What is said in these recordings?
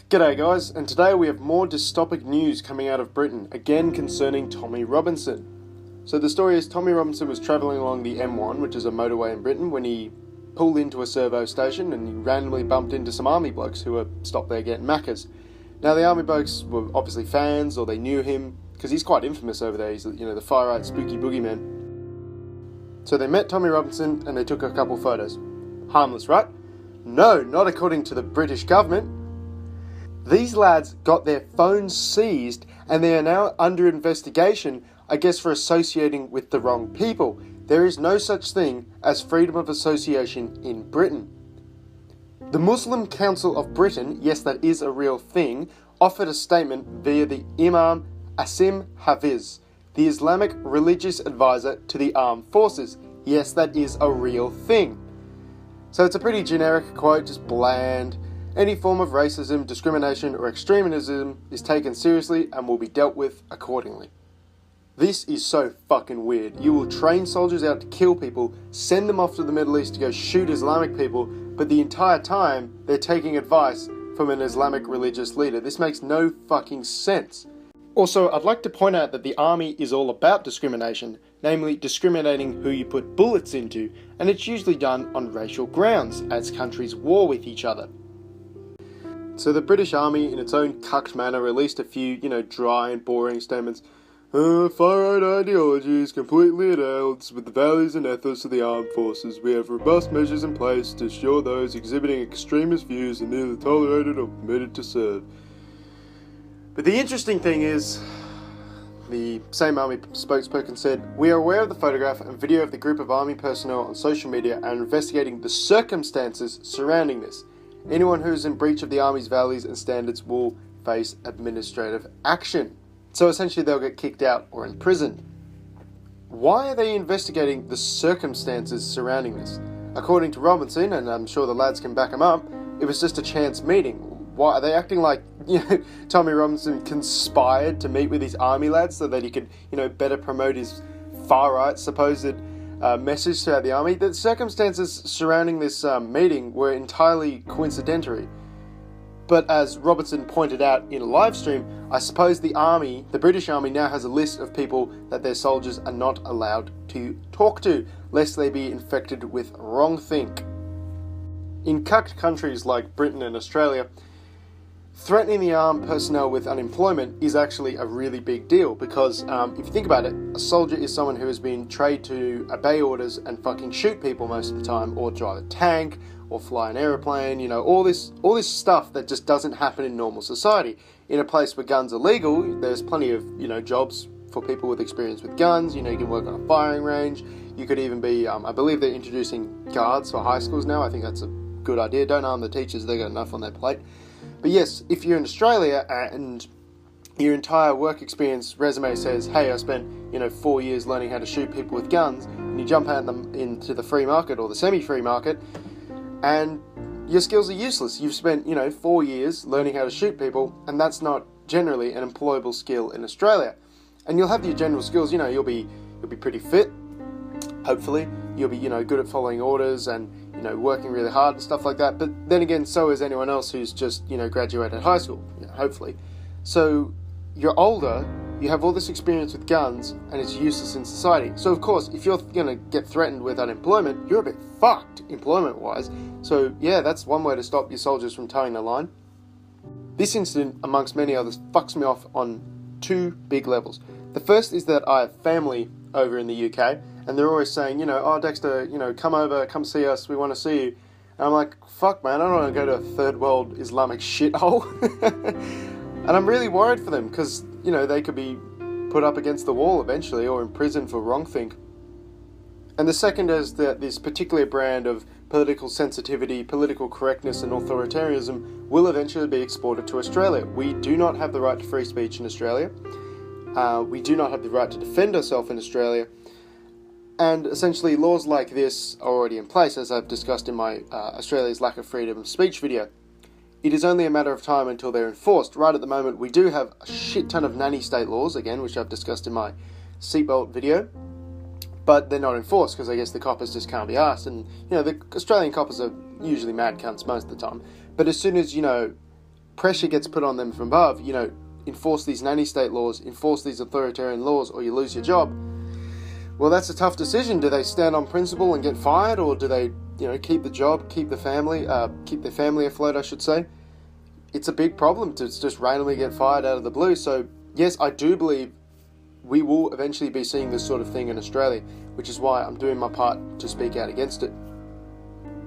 G'day guys, and today we have more dystopic news coming out of Britain, again concerning Tommy Robinson. So the story is Tommy Robinson was travelling along the M1, which is a motorway in Britain, when he pulled into a servo station and he randomly bumped into some army blokes who were stopped there getting macas. Now the army blokes were obviously fans, or they knew him, because he's quite infamous over there, he's the far-right spooky boogeyman. So they met Tommy Robinson and they took a couple photos. Harmless, right? No, not according to the British government. These lads got their phones seized and they are now under investigation, I guess, for associating with the wrong people. There is no such thing as freedom of association in Britain. The Muslim Council of Britain, yes, that is a real thing, offered a statement via the Imam Asim Hafiz, the Islamic religious advisor to the armed forces. Yes, that is a real thing. So it's a pretty generic quote, just bland. Any form of racism, discrimination, or extremism is taken seriously and will be dealt with accordingly. This is so fucking weird. You will train soldiers out to kill people, send them off to the Middle East to go shoot Islamic people, but the entire time they're taking advice from an Islamic religious leader. This makes no fucking sense. Also, I'd like to point out that the army is all about discrimination, namely discriminating who you put bullets into, and it's usually done on racial grounds, as countries war with each other. So the British Army, in its own cucked manner, released a few, dry and boring statements. Far-right ideology is completely at odds with the values and ethos of the armed forces. We have robust measures in place to ensure those exhibiting extremist views are neither tolerated or permitted to serve. But the interesting thing is, the same army spokesperson said, "We are aware of the photograph and video of the group of army personnel on social media and are investigating the circumstances surrounding this. Anyone who is in breach of the army's values and standards will face administrative action." So essentially they'll get kicked out or imprisoned. Why are they investigating the circumstances surrounding this? According to Robinson, and I'm sure the lads can back him up, it was just a chance meeting. Why are they acting like Tommy Robinson conspired to meet with his army lads so that he could better promote his far-right supposed message throughout the army? The circumstances surrounding this meeting were entirely coincidental. But as Robinson pointed out in a live stream, I suppose the British Army now has a list of people that their soldiers are not allowed to talk to, lest they be infected with wrongthink. In cucked countries like Britain and Australia, threatening the armed personnel with unemployment is actually a really big deal because if you think about it, a soldier is someone who has been trained to obey orders and fucking shoot people most of the time, or drive a tank, or fly an aeroplane, all this stuff that just doesn't happen in normal society. In a place where guns are legal, there's plenty of, jobs for people with experience with guns. You can work on a firing range. You could even be, I believe they're introducing guards for high schools now. I think that's a good idea. Don't arm the teachers, they've got enough on their plate. But yes, if you're in Australia and your entire work experience resume says, hey, I spent 4 years learning how to shoot people with guns, and you jump out them into the free market or the semi-free market, and your skills are useless. You've spent 4 years learning how to shoot people, and that's not generally an employable skill in Australia. And you'll have your general skills. You'll be pretty fit, hopefully. You'll be good at following orders and working really hard and stuff like that. But then again, so is anyone else who's just graduated high school, hopefully. So you're older, you have all this experience with guns, and it's useless in society. So of course, if you're going to get threatened with unemployment, you're a bit fucked employment-wise. So yeah, that's one way to stop your soldiers from towing the line. This incident, amongst many others, fucks me off on two big levels. The first is that I have family over in the UK, and they're always saying, oh, Dexter, come over, come see us, we want to see you. And I'm like, fuck, man, I don't want to go to a third world Islamic shithole. And I'm really worried for them, because, they could be put up against the wall eventually, or in prison for wrongthink. And the second is that this particular brand of political sensitivity, political correctness, and authoritarianism will eventually be exported to Australia. We do not have the right to free speech in Australia. We do not have the right to defend ourselves in Australia. And essentially laws like this are already in place, as I've discussed in my Australia's lack of freedom of speech video. It is only a matter of time until they're enforced. Right at the moment, we do have a shit ton of nanny state laws, again, which I've discussed in my seatbelt video, but they're not enforced because I guess the coppers just can't be arsed. And, the Australian coppers are usually mad cunts most of the time. But as soon as, pressure gets put on them from above, enforce these nanny state laws, enforce these authoritarian laws, or you lose your job. Well, that's a tough decision. Do they stand on principle and get fired, or do they, keep the job, keep their family afloat, I should say? It's a big problem to just randomly get fired out of the blue. So, yes, I do believe we will eventually be seeing this sort of thing in Australia, which is why I'm doing my part to speak out against it.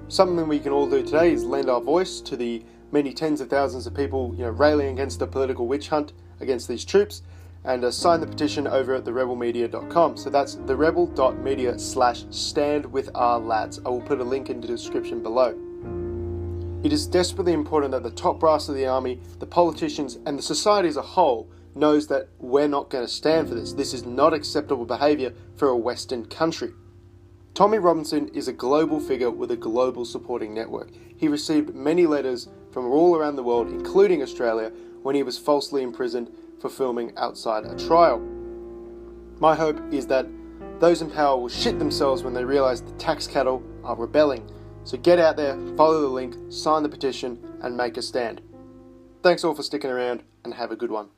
Something we can all do today is lend our voice to the many tens of thousands of people, railing against the political witch hunt against these troops, and sign the petition over at therebelmedia.com. So that's therebel.media/standwithourlads. I will put a link in the description below. It is desperately important that the top brass of the army, the politicians, and the society as a whole knows that we're not going to stand for this. This is not acceptable behaviour for a Western country. Tommy Robinson is a global figure with a global supporting network. He received many letters from all around the world, including Australia, when he was falsely imprisoned for filming outside a trial. My hope is that those in power will shit themselves when they realise the tax cattle are rebelling. So get out there, follow the link, sign the petition, and make a stand. Thanks all for sticking around, and have a good one.